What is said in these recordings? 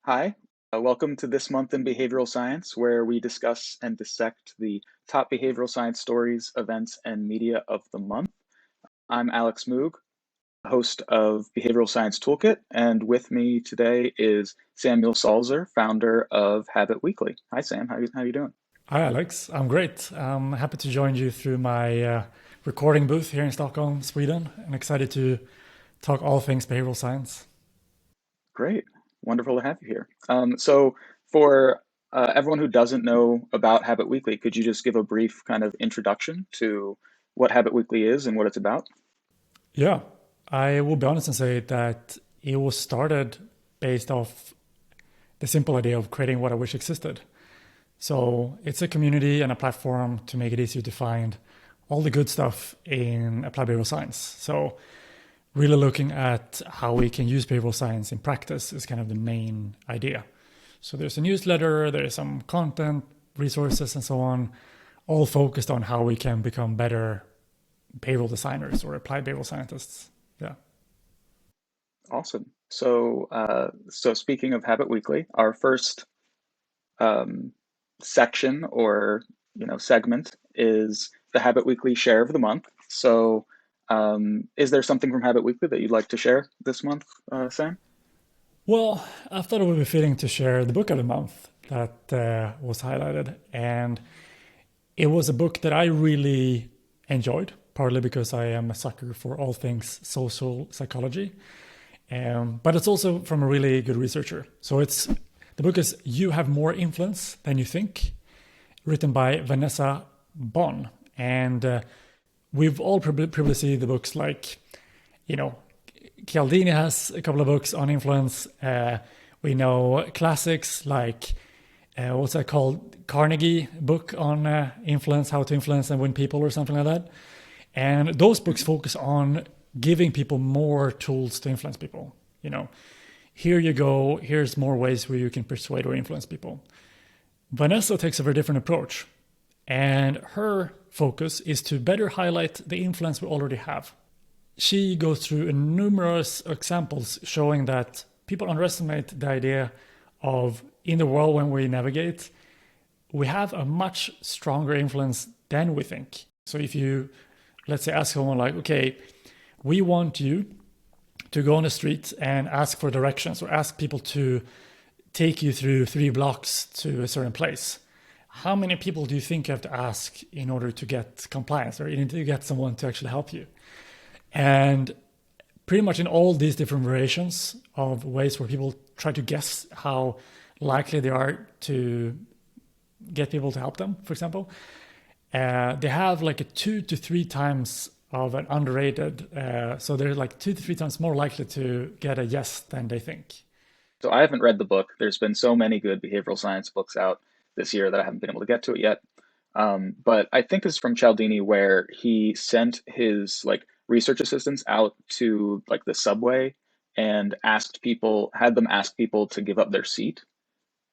Hi, welcome to This Month in Behavioral Science, where we discuss and dissect the top behavioral science stories, events, and media of the month. I'm Alex Moog, host of Behavioral Science Toolkit, and with me today is Samuel Salzer, founder of Habit Weekly. Hi, Sam. How you doing? Hi, Alex. I'm great. I'm happy to join you through my recording booth here in Stockholm, Sweden, and excited to talk all things behavioral science. Great. Wonderful to have you here. So, for everyone who doesn't know about Habit Weekly, could you just give a brief kind of introduction to what Habit Weekly is and what it's about? Yeah, I will be honest and say that it was started based off the simple idea of creating what I wish existed. So it's a community and a platform to make it easier to find all the good stuff in applied behavioral science. So really looking at how we can use behavioral science in practice is kind of the main idea. So there's a newsletter, there's some content, resources, and so on, all focused on how we can become better behavioral designers or applied behavioral scientists. Yeah. Awesome. So speaking of Habit Weekly, our first um, section or segment is the Habit Weekly share of the month. Is there something from Habit Weekly that you'd like to share this month, Sam? Well, I thought it would be fitting to share the book of the month that was highlighted. And it was a book that I really enjoyed, partly because I am a sucker for all things social psychology. But it's also from a really good researcher. So the book is You Have More Influence Than You Think, written by Vanessa Bohns. And we've all probably seen the books like, you know, Cialdini has a couple of books on influence. We know classics like, what's that called? Carnegie book on influence, how to influence and win people or something like that. And those books focus on giving people more tools to influence people. You know, here you go, here's more ways where you can persuade or influence people. Vanessa takes a very different approach, and her focus is to better highlight the influence we already have. She goes through numerous examples showing that people underestimate the idea of in the world when we navigate, we have a much stronger influence than we think. So if you, let's say, ask someone like, okay, we want you to go on the street and ask for directions or ask people to take you through 3 blocks to a certain place. How many people do you think you have to ask in order to get compliance or to get someone to actually help you? And pretty much in all these different variations of ways where people try to guess how likely they are to get people to help them, for example, they have like a 2 to 3 times of an underrated. So they're like 2 to 3 times more likely to get a yes than they think. So I haven't read the book. There's been so many good behavioral science books out this year that I haven't been able to get to it yet. But I think this is from Cialdini, where he sent his research assistants out to like the subway and had them ask people to give up their seat,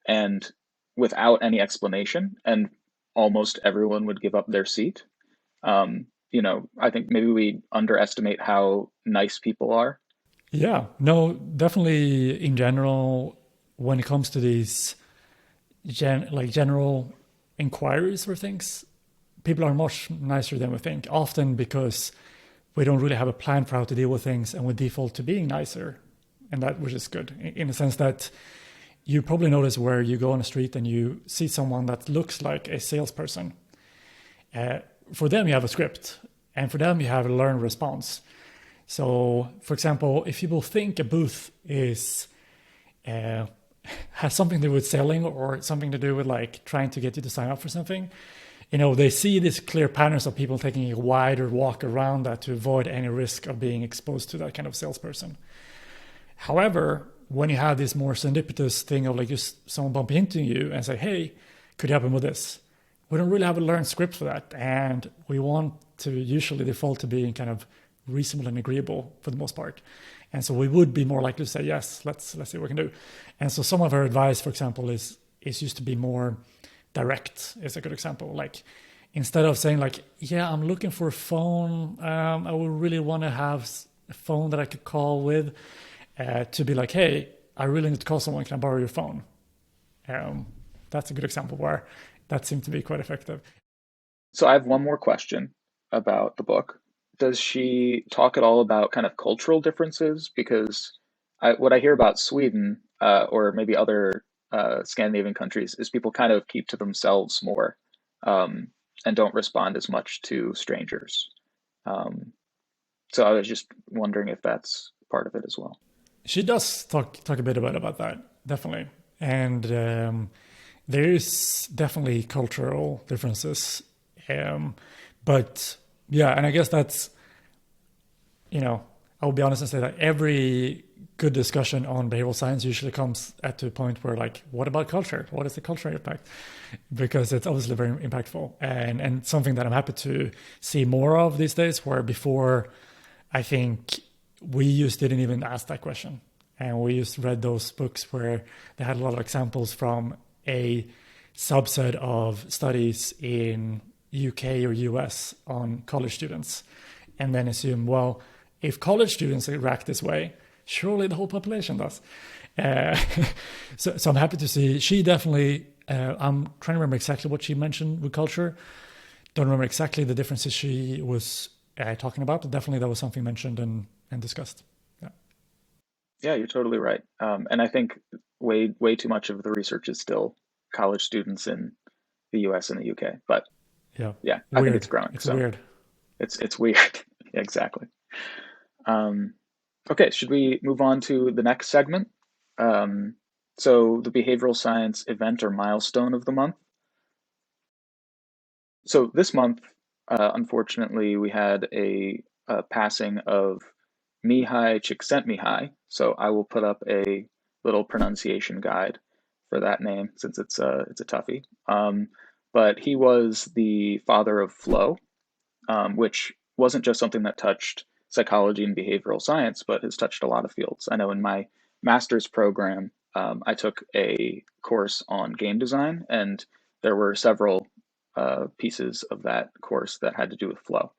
and without any explanation, and almost everyone would give up their seat. I think maybe we underestimate how nice people are. Yeah, no, definitely in general, when it comes to these general inquiries for things, people are much nicer than we think, often because we don't really have a plan for how to deal with things and we default to being nicer. And that, which is good in the sense that you probably notice where you go on the street and you see someone that looks like a salesperson. Uh, for them, you have a script, and for them, you have a learned response. So, for example, if people think a booth is uh, has something to do with selling or something to do with like trying to get you to sign up for something, they see these clear patterns of people taking a wider walk around that to avoid any risk of being exposed to that kind of salesperson. However, when you have this more serendipitous thing of like just someone bumping into you and say, hey, could you help me with this? We don't really have a learned script for that. And we want to usually default to being kind of reasonable and agreeable for the most part. And so we would be more likely to say, yes, let's see what we can do. And so some of her advice, for example, is used to be more direct, is a good example. Like instead of saying like, yeah, I'm looking for a phone, I would really want to have a phone that I could call with, to be like, hey, I really need to call someone, can I borrow your phone? Um, that's a good example where that seemed to be quite effective. So I have one more question about the book. Does she talk at all about kind of cultural differences? Because what I hear about Sweden, or maybe other Scandinavian countries, is people kind of keep to themselves more, um, and don't respond as much to strangers. Um, so I was just wondering if that's part of it as well. She does talk a bit about that, definitely. And there is definitely cultural differences. Um, but yeah, and I guess that's, I'll be honest and say that every good discussion on behavioral science usually comes at a point where, like, what about culture? What is the cultural impact? Because it's obviously very impactful, and something that I'm happy to see more of these days, where before I think we just didn't even ask that question. And we just read those books where they had a lot of examples from a subset of studies in UK or US on college students, and then assume, well, if college students react this way, surely the whole population does. Uh, so I'm happy to see she definitely. I'm trying to remember exactly what she mentioned with culture. Don't remember exactly the differences she was talking about, but definitely that was something mentioned and discussed. Yeah, Yeah, you're totally right. And I think way too much of the research is still college students in the US and the UK. But yeah, yeah, I think it's weird. growing. It's So weird. it's weird. Exactly. Um, okay, should we move on to the next segment? Um, so the behavioral science event or milestone of the month. So this month, unfortunately, we had a passing of Mihaly Csikszentmihaly. So I will put up a little pronunciation guide for that name since it's a toughie. But he was the father of flow, which wasn't just something that touched psychology and behavioral science, but has touched a lot of fields. I know in my master's program, I took a course on game design, and there were several pieces of that course that had to do with flow.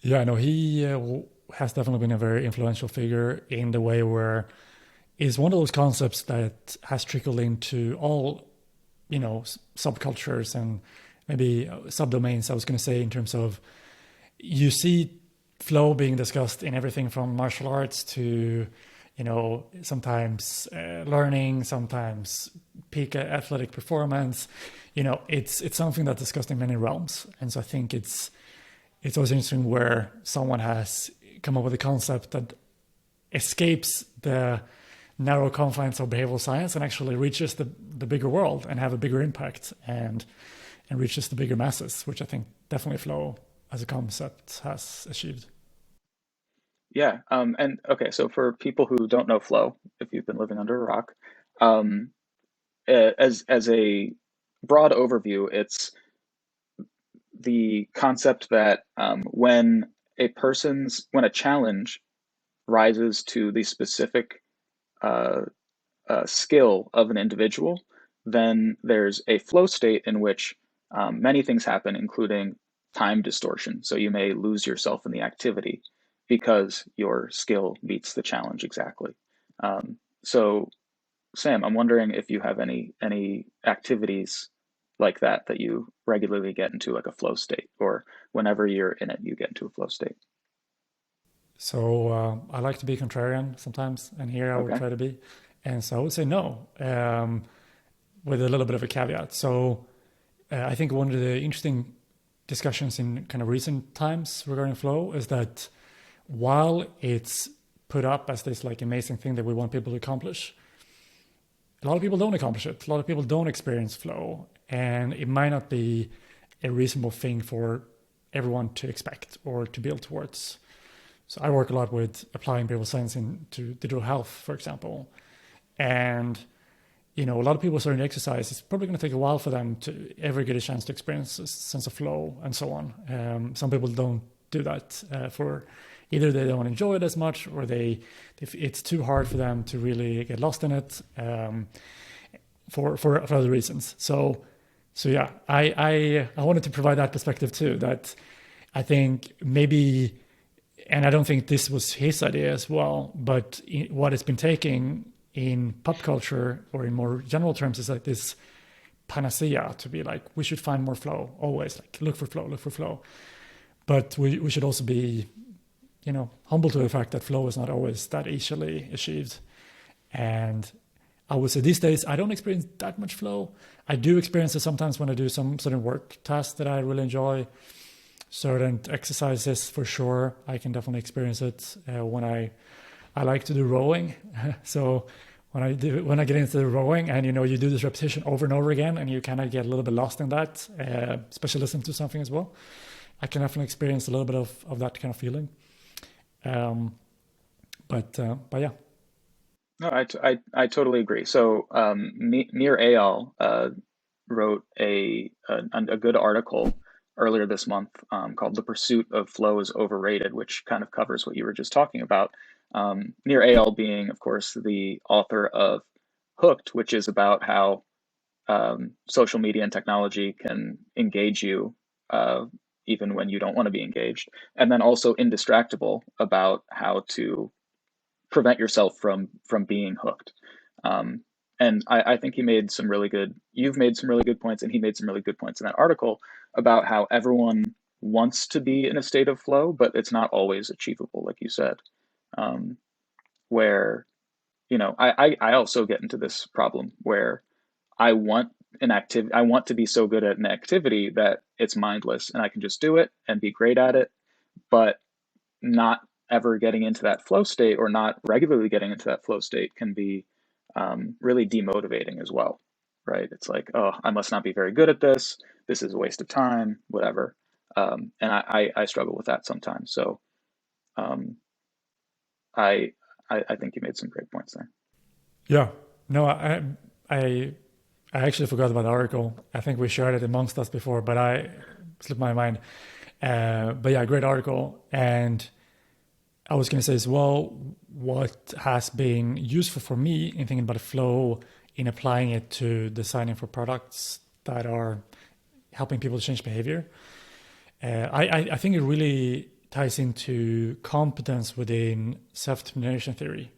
Yeah, I know he has definitely been a very influential figure in the way where is one of those concepts that has trickled into all, subcultures and maybe subdomains. I was going to say, in terms of, you see flow being discussed in everything from martial arts to, sometimes learning, sometimes peak athletic performance. It's something that's discussed in many realms, and so I think it's always interesting where someone has come up with a concept that escapes the narrow confines of behavioral science and actually reaches the bigger world and have a bigger impact and reaches the bigger masses, which I think definitely flow as a concept has achieved. Yeah, and okay, so for people who don't know flow, if you've been living under a rock, um, as a broad overview, it's the concept that when a challenge rises to the specific uh, skill of an individual, then there's a flow state in which many things happen, including time distortion. So you may lose yourself in the activity because your skill meets the challenge exactly. So Sam, I'm wondering if you have any activities like that you regularly get into like a flow state, or whenever you're in it, you get into a flow state. So I like to be contrarian sometimes, and here I would Okay. try to be. And so I would say no, with a little bit of a caveat. So I think one of the interesting discussions in kind of recent times regarding flow is that while it's put up as this like amazing thing that we want people to accomplish, a lot of people don't accomplish it. A lot of people don't experience flow, and it might not be a reasonable thing for everyone to expect or to build towards. So I work a lot with applying behavioral science into digital health, for example, and a lot of people starting to exercise. It's probably going to take a while for them to ever get a chance to experience a sense of flow and so on. Some people don't do that for either they don't enjoy it as much, or it's too hard for them to really get lost in it for other reasons. So yeah, I wanted to provide that perspective too. That I think maybe, and I don't think this was his idea as well, but what it's been taking in pop culture or in more general terms is like this panacea to be like, we should find more flow, always like look for flow, look for flow. But we should also be, humble to the fact that flow is not always that easily achieved. And I would say these days, I don't experience that much flow. I do experience it sometimes when I do some certain work tasks that I really enjoy, certain exercises for sure. I can definitely experience it when I like to do rowing. So when I get into the rowing and, you do this repetition over and over again and you kind of get a little bit lost in that, especially listening to something as well, I can definitely experience a little bit of that kind of feeling. But yeah. No, I totally agree. So Nir Eyal wrote a good article earlier this month called "The Pursuit of Flow is Overrated," which kind of covers what you were just talking about. Nir Eyal being, of course, the author of Hooked, which is about how social media and technology can engage you even when you don't want to be engaged, and then also Indistractable about how to prevent yourself from being hooked. Um, and I think you've made some really good points, and he made some really good points in that article about how everyone wants to be in a state of flow, but it's not always achievable, like you said. Um, where, I also get into this problem where I want to be so good at an activity that it's mindless and I can just do it and be great at it, but not ever getting into that flow state or not regularly getting into that flow state can be really demotivating as well, right? It's like, oh, I must not be very good at this. This is a waste of time, whatever. And I struggle with that sometimes. So um, I, I think you made some great points there. Yeah. No, I I actually forgot about the article. I think we shared it amongst us before, but I slipped my mind. But yeah, great article. And I was going to say as well, what has been useful for me in thinking about flow, in applying it to designing for products that are helping people to change behavior. I think it really ties into competence within self-determination theory.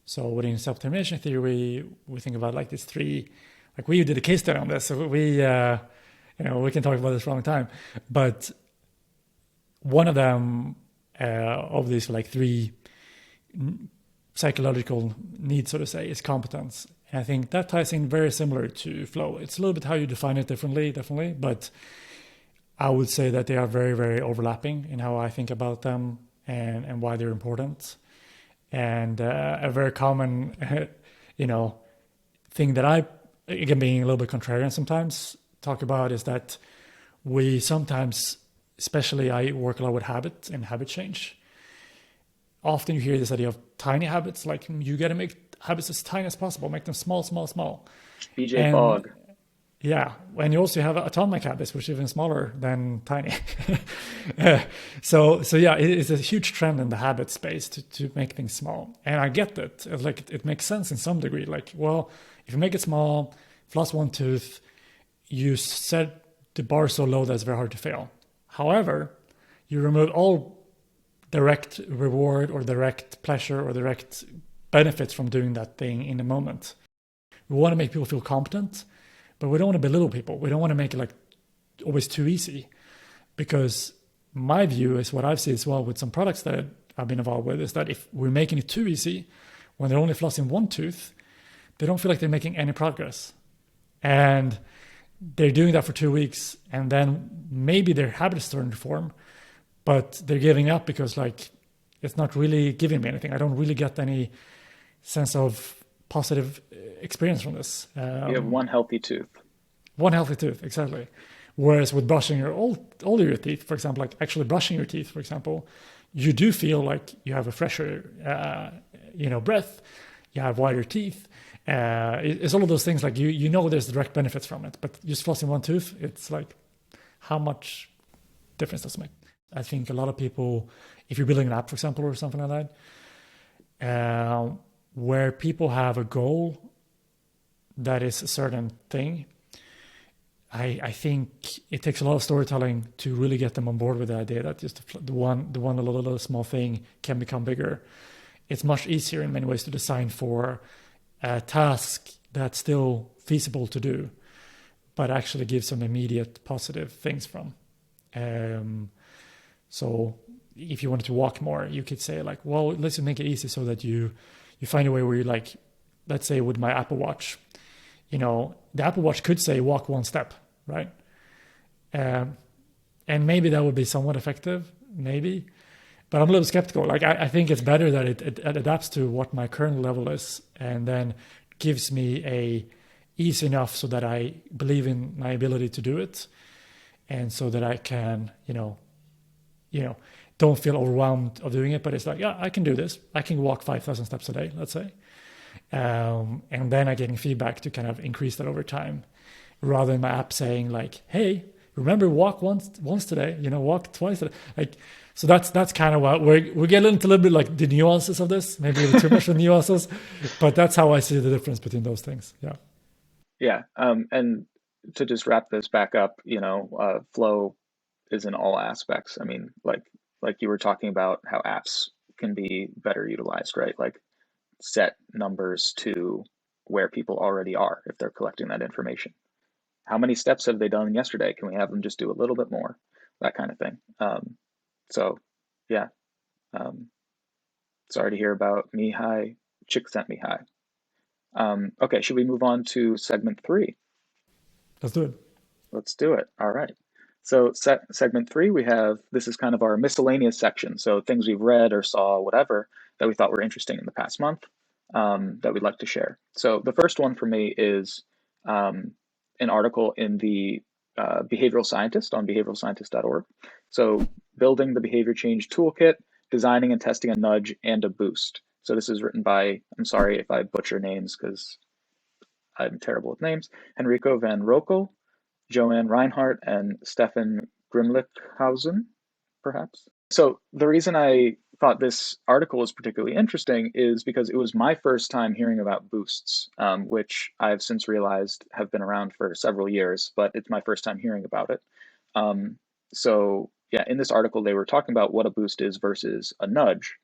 So within self-determination theory, we think about like these three, like we did a case study on this. So we can talk about this for a long time. But one of them, of these like three psychological needs, so to say, is competence. And I think that ties in very similar to flow. It's a little bit how you define it differently, definitely, but I would say that they are very, very overlapping in how I think about them and why they're important. And a very common, thing that I, again, being a little bit contrarian sometimes, talk about is that we sometimes, especially I work a lot with habit and habit change. Often you hear this idea of tiny habits, like you got to make habits as tiny as possible, make them small, small, small. BJ And Fogg. yeah, and you also have atomic habits, which are even smaller than tiny. Uh, so yeah, it's a huge trend in the habit space to make things small, and I get that. It's like it makes sense in some degree. Like, well, if you make it small, floss one tooth, you set the bar so low that it's very hard to fail. However, you remove all direct reward or direct pleasure or direct benefits from doing that thing in the moment. We want to make people feel competent, but we don't want to belittle people. We don't want to make it like always too easy, because my view is what I've seen as well with some products that I've been involved with is that if we're making it too easy, when they're only flossing one tooth, they don't feel like they're making any progress. And they're doing that for 2 weeks, and then maybe their habit is starting to form, but they're giving up because like it's not really giving me anything. I don't really get any sense of positive experience from this. You have one healthy tooth. One healthy tooth, exactly. Whereas with brushing your older your teeth, for example, like actually brushing your teeth, for example, you do feel like you have a fresher, breath. You have whiter teeth. It's all of those things. Like you know, there's direct benefits from it, but just flossing one tooth, it's like how much difference does it make? I think a lot of people, if you're building an app, for example, or something like that, where people have a goal that is a certain thing, I think it takes a lot of storytelling to really get them on board with the idea that just the one little small thing can become bigger. It's much easier in many ways to design for a task that's still feasible to do, but actually give some immediate positive things from. So if you wanted to walk more, you could say like, well, let's make it easy so that you find a way where you like, let's say with my Apple Watch, the Apple Watch could say walk one step, right? And maybe that would be somewhat effective, maybe. But I'm a little skeptical. Like I think it's better that it adapts to what my current level is and then gives me a easy enough so that I believe in my ability to do it. And so that I can, don't feel overwhelmed of doing it, but it's like, yeah, I can do this. I can walk 5,000 steps a day, let's say. And then I'm getting feedback to kind of increase that over time, rather than my app saying like, hey, remember walk once today, walk twice today. Like, so that's kind of what we're getting into a little bit like the nuances of this, maybe a little too much of nuances, but that's how I see the difference between those things. Yeah. Yeah. And to just wrap this back up, flow is in all aspects. I mean, like you were talking about how apps can be better utilized, right? Like set numbers to where people already are if they're collecting that information. How many steps have they done yesterday? Can we have them just do a little bit more? That kind of thing. So, yeah. Um, Sorry to hear about Mihaly Csikszentmihaly. Okay, should we move on to segment 3? Let's do it. Let's do it. All right. So segment 3, this is kind of our miscellaneous section. So things we've read or saw, whatever, that we thought were interesting in the past month that we'd like to share. So the first one for me is an article in the Behavioral Scientist on behavioralscientist.org. So building the behavior change toolkit, designing and testing a nudge and a boost. So this is written by, I'm sorry if I butcher names because I'm terrible with names, Enrico van Rokel, Joanne Reinhardt, and Stefan Grimlickhausen, perhaps. So the reason I thought this article was particularly interesting is because it was my first time hearing about boosts, which I've since realized have been around for several years, but it's my first time hearing about it. So yeah, in this article, they were talking about what a boost is versus a nudge,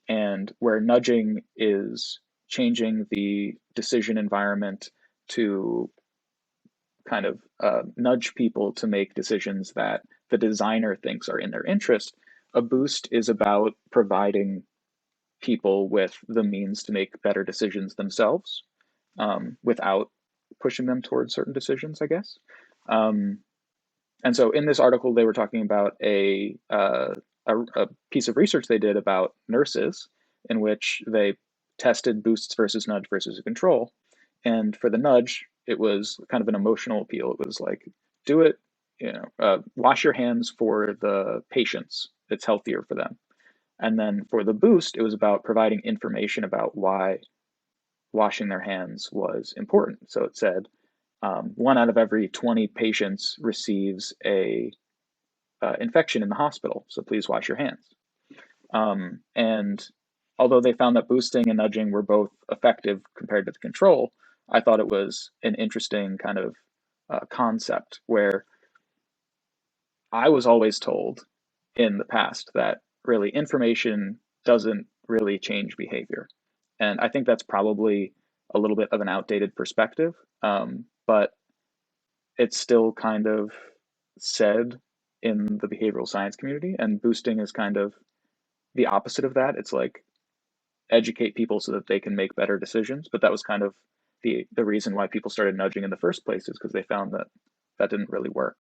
and where nudging is changing the decision environment to kind of nudge people to make decisions that the designer thinks are in their interest. A boost is about providing people with the means to make better decisions themselves without pushing them towards certain decisions, I guess. And so in this article, they were talking about a piece of research they did about nurses in which they tested boosts versus nudge versus a control. And for the nudge, it was kind of an emotional appeal. It was like, do it, wash your hands for the patients. It's healthier for them. And then for the boost, it was about providing information about why washing their hands was important. So it said 1 out of every 20 patients receives a infection in the hospital. So please wash your hands. And although they found that boosting and nudging were both effective compared to the control, I thought it was an interesting kind of concept where I was always told in the past that really information doesn't really change behavior. And I think that's probably a little bit of an outdated perspective, but it's still kind of said in the behavioral science community, and boosting is kind of the opposite of that. It's like educate people so that they can make better decisions. But that was kind of the reason why people started nudging in the first place, is because they found that that didn't really work.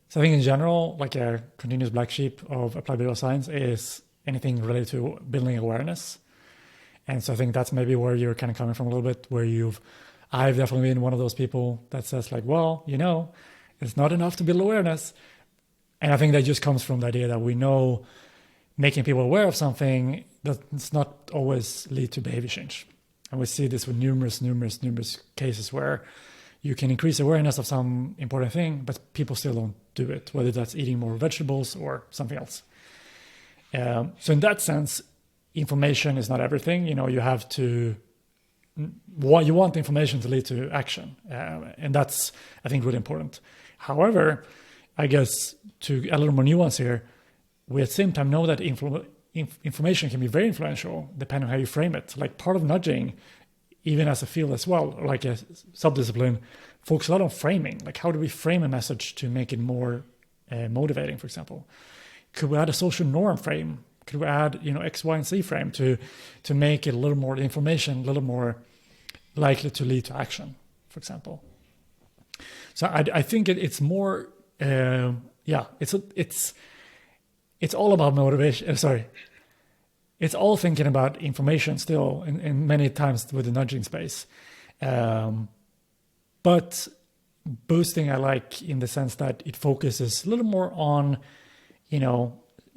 So I think in general, like a continuous black sheep of applied behavioral science is anything related to building awareness. And so I think that's maybe where you're kind of coming from a little bit, where I've definitely been one of those people that says like, well, it's not enough to build awareness. And I think that just comes from the idea that we know making people aware of something does not always lead to behavior change. And we see this with numerous cases where you can increase awareness of some important thing, but people still don't do it, whether that's eating more vegetables or something else. So in that sense, information is not everything. You have to, you want the information to lead to action. And that's, I think, really important. However, I guess to a little more nuance here, we at the same time know that information can be very influential depending on how you frame it. Like part of nudging even as a field as well, like a subdiscipline, focus a lot on framing. Like, how do we frame a message to make it more motivating, for example? Could we add a social norm frame? Could we add, X, Y, and Z frame to make it a little more information, a little more likely to lead to action, for example? So I think it's more, it's all about motivation. Sorry, it's all thinking about information still, and many times with the nudging space. But boosting I like in the sense that it focuses a little more on,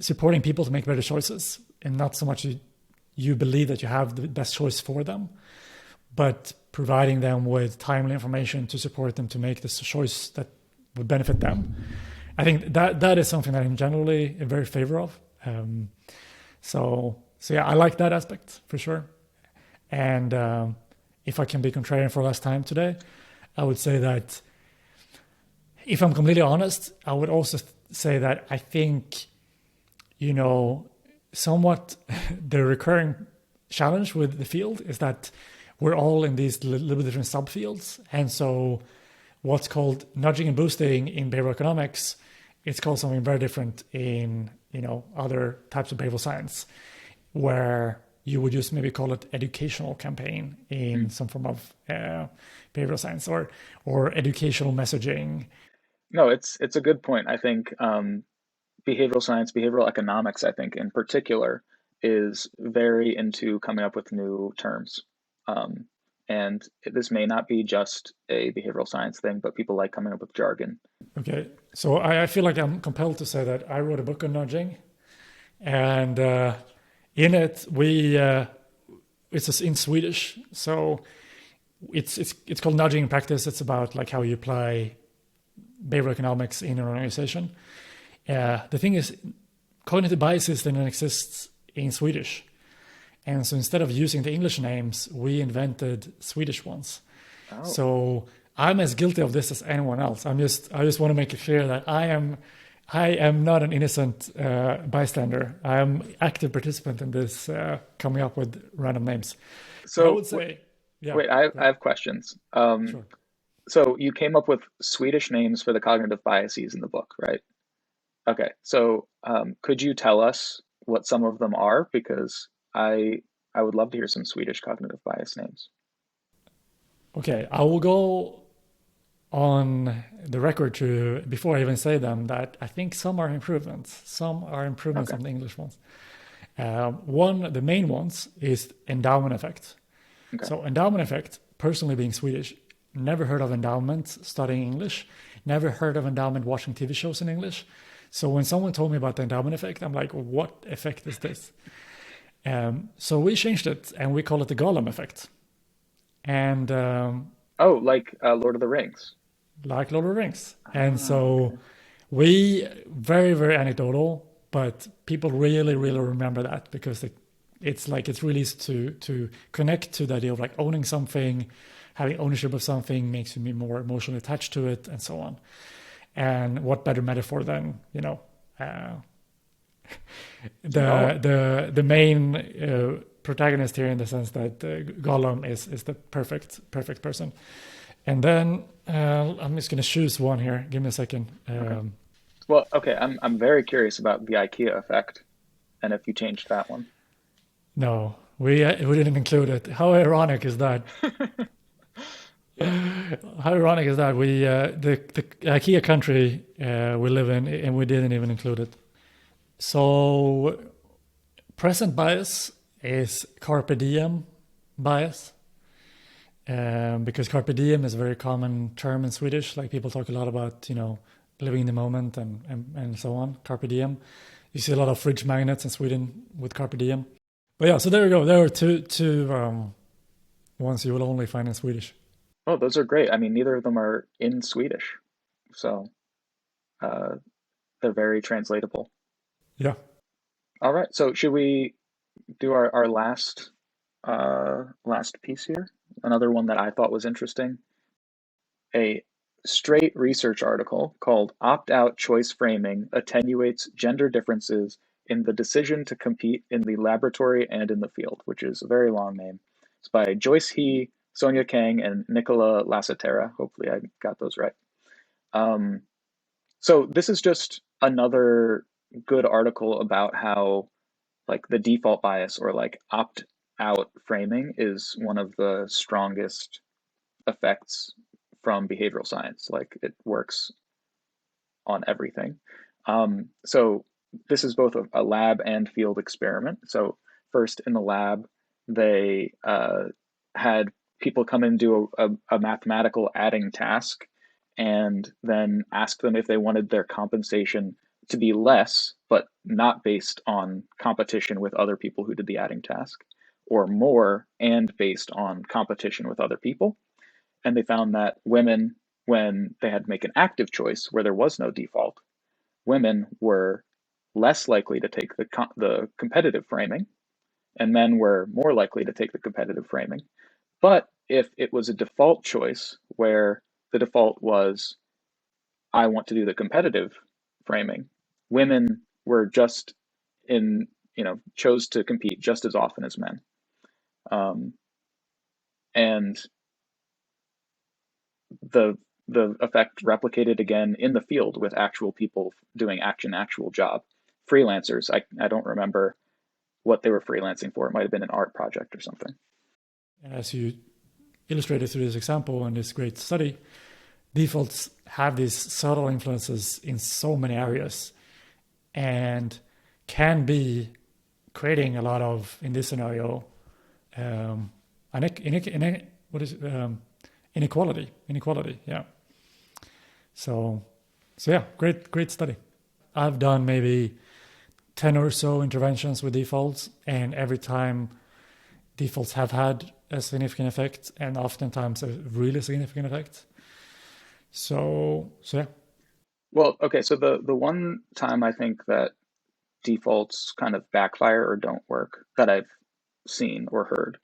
supporting people to make better choices, and not so much you believe that you have the best choice for them, but providing them with timely information to support them to make this choice that would benefit them. I think that is something that I'm generally in very favor of. So yeah, I like that aspect for sure. And if I can be contrarian for last time today, I would say that if I'm completely honest, I would also say that I think, somewhat the recurring challenge with the field is that we're all in these little bit different subfields. And so what's called nudging and boosting in behavioral economics, it's called something very different in, other types of behavioral science, where you would just maybe call it educational campaign in some form of behavioral science or educational messaging. No, it's a good point. I think behavioral science, behavioral economics, I think in particular, is very into coming up with new terms. Um, and this may not be just a behavioral science thing, but people like coming up with jargon. Okay, so I feel like I'm compelled to say that I wrote a book on nudging, and in it it's in Swedish, so it's called nudging in practice. It's about like how you apply behavioral economics in an organization. The thing is, cognitive biases didn't exist in Swedish. And so instead of using the English names, we invented Swedish ones. Oh, So I'm as guilty of this as anyone else. I just want to make it clear that I am not an innocent bystander. I am active participant in this coming up with random names. But I so would say, yeah, wait, I have questions. sure. So you came up with Swedish names for the cognitive biases in the book, right? Okay, so could you tell us what some of them are? Because I would love to hear some Swedish cognitive bias names. Okay, I will go on the record to, before I even say them, that I think some are improvements. Some are improvements Okay. on the English ones. The main ones is endowment effect. Okay. So endowment effect, personally being Swedish, never heard of endowment studying English, never heard of endowment watching TV shows in English. So when someone told me about the endowment effect, I'm like, what effect is this? So we changed it and we call it the Gollum effect. And Oh, like Lord of the Rings. like Lord of the Rings. And Ah, so okay. we, very, very anecdotal, but people really, really remember that because it's really to connect to the idea of like owning something, having ownership of something makes you more emotionally attached to it, and so on. And what better metaphor than uh, Gollum. the main protagonist here, in the sense that Gollum is the perfect person. And then I'm just gonna choose one here. Give me a second. Okay. Well, okay, I'm very curious about the IKEA effect and if you changed that one. No, we didn't include it. How ironic is that? How ironic is that? We the IKEA country we live in, and we didn't even include it. So present bias is carpe diem bias, because carpe diem is a very common term in Swedish. Like people talk a lot about living in the moment and so on. Carpe diem. You see a lot of fridge magnets in Sweden with carpe diem. But yeah, so there we go. There are two ones you will only find in Swedish. Oh, those are great. I mean, neither of them are in Swedish, so uh, they're very translatable. Yeah. All right, so should we do our last piece here? Another one that I thought was interesting. A straight research article called Opt-out Choice Framing Attenuates Gender Differences in the Decision to Compete in the Laboratory and in the Field, which is a very long name. It's by Joyce He, Sonia Kang, and Nicola Lassatera. Hopefully, I got those right. Um, so this is just another good article about how like the default bias or like opt out framing is one of the strongest effects from behavioral science. Like it works on everything. So this is both a lab and field experiment. So first in the lab, they had people come and do a mathematical adding task and then ask them if they wanted their compensation to be less, but not based on competition with other people who did the adding task, or more and based on competition with other people. And they found that women, when they had to make an active choice where there was no default, women were less likely to take the competitive framing, and men were more likely to take the competitive framing. But if it was a default choice where the default was, I want to do the competitive framing, women were just in, chose to compete just as often as men. Um, and the the effect replicated again in the field with actual people doing actual job. Freelancers, I don't remember what they were freelancing for. It might have been an art project or something. As you illustrated through this example and this great study, defaults have these subtle influences in so many areas and can be creating a lot of, in this scenario, um, what is it? Inequality. Yeah. So yeah, great study. I've done maybe 10 or so interventions with defaults, and every time defaults have had a significant effect, and oftentimes a really significant effect. So yeah. Well, okay, so the one time I think that defaults kind of backfire or don't work that I've seen or heard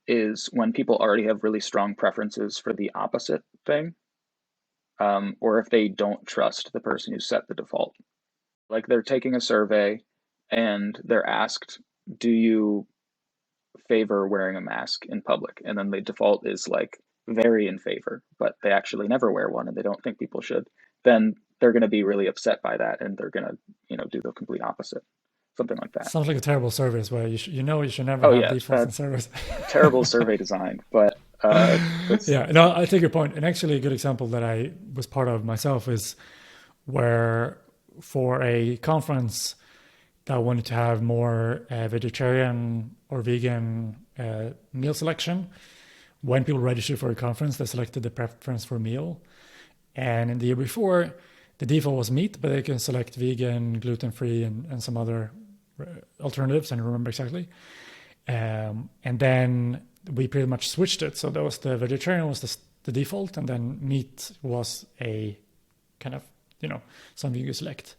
is when people already have really strong preferences for the opposite thing, or if they don't trust the person who set the default. Like they're taking a survey and they're asked, do you favor wearing a mask in public? And then the default is like very in favor, but they actually never wear one and they don't think people should. Then they're going to be really upset by that and they're going to, do the complete opposite, something like that. Sounds like a terrible service where you you should never Oh have yeah, defaults in service. terrible survey design, but that's Yeah, no, I take your point. And actually, a good example that I was part of myself is where for a conference that wanted to have more vegetarian or vegan meal selection, when people registered for a conference, they selected the preference for meal. And in the year before, the default was meat, but they can select vegan, gluten-free, and some other alternatives. I don't remember exactly. And then we pretty much switched it. So that was the vegetarian was the default, and then meat was a kind of, something you select.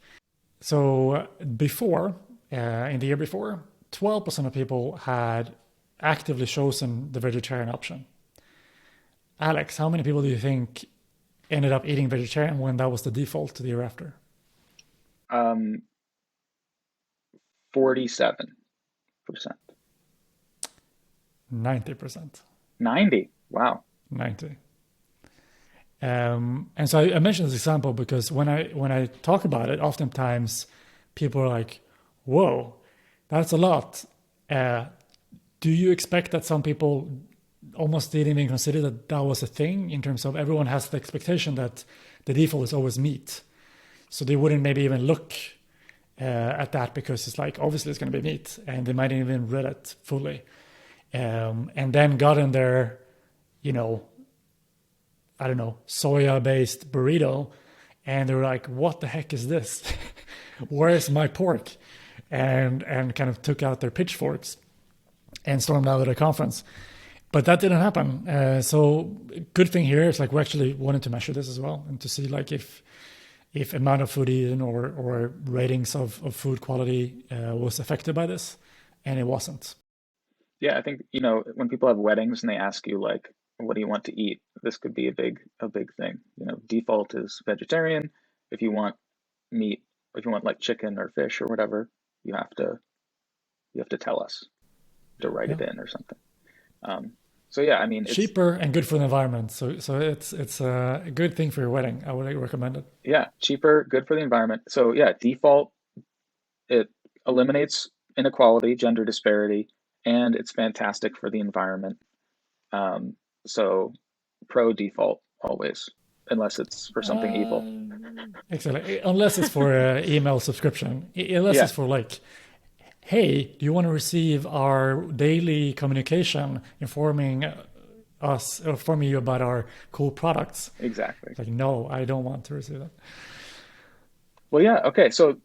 So before, in the year before, 12% of people had actively chosen the vegetarian option. Alex, how many people do you think ended up eating vegetarian when that was the default the year after? um 47%. 90%. 90. Wow. 90. And so I mentioned this example because when I talk about it, oftentimes people are like, "Whoa, that's a lot." Do you expect that some people almost didn't even consider that that was a thing in terms of everyone has the expectation that the default is always meat, so they wouldn't maybe even look at that because it's like obviously it's going to be meat, and they might even read it fully, and then got in their, you know, I don't know, soya based burrito. And they were like, what the heck is this? Where's my pork? And kind of took out their pitchforks and stormed out of the conference. But that didn't happen. So good thing here is like we actually wanted to measure this as well and to see like if amount of food eaten or ratings of food quality was affected by this. And it wasn't. Yeah, I think, when people have weddings and they ask you like, what do you want to eat? This could be a big thing. Default is vegetarian. If you want meat, if you want like chicken or fish or whatever, you have to tell us to write Yeah. it in or something. So yeah, I mean, it's Cheaper and good for the environment. So it's a good thing for your wedding. I would recommend it. yeah, cheaper, good for the environment. So yeah, default, it eliminates inequality, gender disparity, and it's fantastic for the environment. Um, so pro default always, unless it's for something evil. Uh, Excellent. Unless it's for email subscription. Unless Yeah, it's for like, hey, do you want to receive our daily communication informing you about our cool products? exactly. It's like, no, I don't want to receive that. Well, yeah, okay, so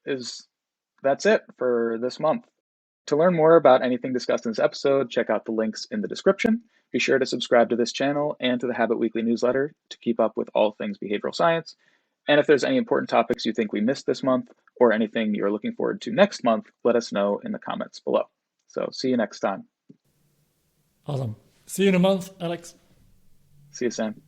is that's it for this month. To learn more about anything discussed in this episode, check out the links in the description. Be sure to subscribe to this channel and to the Habit Weekly newsletter to keep up with all things behavioral science. And if there's any important topics you think we missed this month or anything you're looking forward to next month, let us know in the comments below. So, see you next time. Awesome. See you in a month, Alex. See you, Sam.